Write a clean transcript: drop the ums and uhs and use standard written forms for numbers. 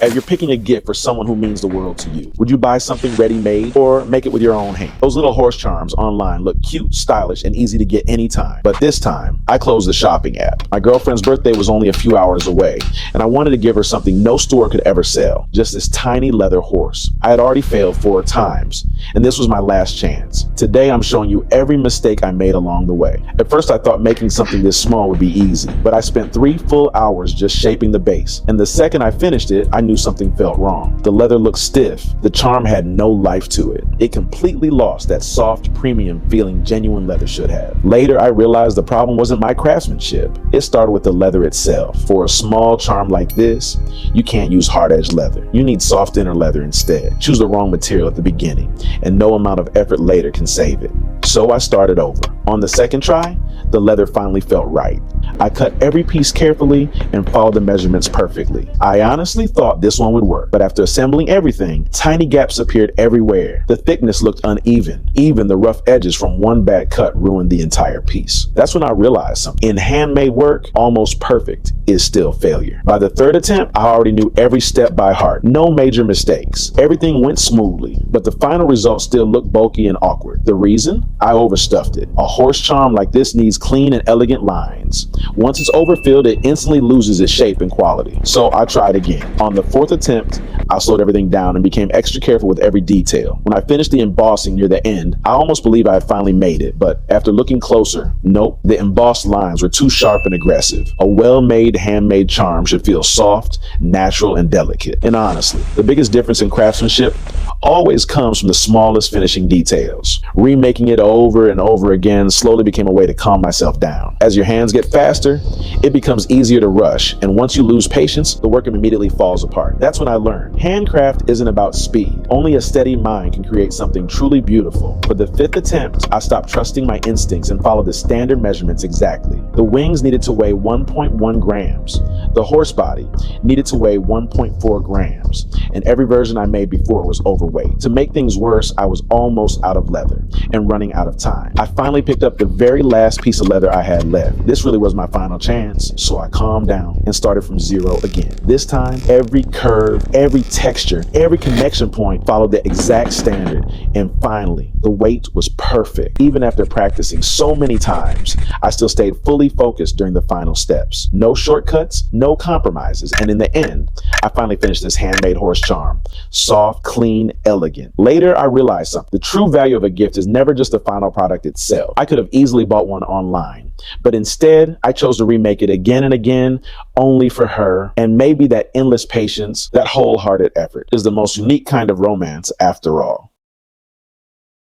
As you're picking a gift for someone who means the world to you, would you buy something ready-made or make it with your own hand? Those little horse charms online look cute, stylish, and easy to get anytime. But this time, I closed the shopping app. My girlfriend's birthday was only a few hours away, and I wanted to give her something no store could ever sell, just this tiny leather horse. I had already failed 4 times, and this was my last chance. Today, I'm showing you every mistake I made along the way. At first, I thought making something this small would be easy, but I spent 3 full hours just shaping the base, and the second I finished it, I knew something felt wrong. The leather looked stiff. The charm had no life to it. It completely lost that soft, premium feeling genuine leather should have. Later, I realized the problem wasn't my craftsmanship. It started with the leather itself. For a small charm like this, you can't use hard-edged leather. You need soft inner leather instead. Choose the wrong material at the beginning, and no amount of effort later can save it. So I started over. On the second try, the leather finally felt right. I cut every piece carefully and followed the measurements perfectly. I honestly thought this one would work, but after assembling everything, tiny gaps appeared everywhere. The thickness looked uneven. Even the rough edges from one bad cut ruined the entire piece. That's when I realized something. In handmade work, almost perfect is still failure. By the third attempt, I already knew every step by heart. No major mistakes. Everything went smoothly, but the final result still looked bulky and awkward. The reason? I overstuffed it. A horse charm like this needs clean and elegant lines. Once it's overfilled, it instantly loses its shape and quality. So I tried again. On the 4th attempt, I slowed everything down and became extra careful with every detail. When I finished the embossing near the end, I almost believed I had finally made it, but after looking closer, nope, the embossed lines were too sharp and aggressive. A well-made handmade charm should feel soft, natural, and delicate. And honestly, the biggest difference in craftsmanship always comes from the smallest finishing details. Remaking it over and over again slowly became a way to calm myself down. As your hands get faster, it becomes easier to rush, and once you lose patience, the work immediately falls apart. That's when I learned handcraft isn't about speed. Only a steady mind can create something truly beautiful. For the 5th attempt, I stopped trusting my instincts and followed the standard measurements exactly. The wings needed to weigh 1.1 grams. The horse body needed to weigh 1.4 grams, and every version I made before was overweight. To make things worse, I was almost out of leather and running out of time. I finally picked up the very last piece of leather I had left. This really was my final chance, so I calmed down and started from 0 again. This time, every curve, every texture, every connection point followed the exact standard, and finally, the weight was perfect. Even after practicing so many times, I still stayed fully focused during the final steps. No shortcuts, no compromises, and in the end, I finally finished this handmade horse charm. Soft, clean, elegant. Later, I realized something. The true value of a gift is never just the final product itself. I could have easily bought one online, but instead, I chose to remake it again and again, only for her. And maybe that endless patience, that wholehearted effort is the most unique kind of romance after all.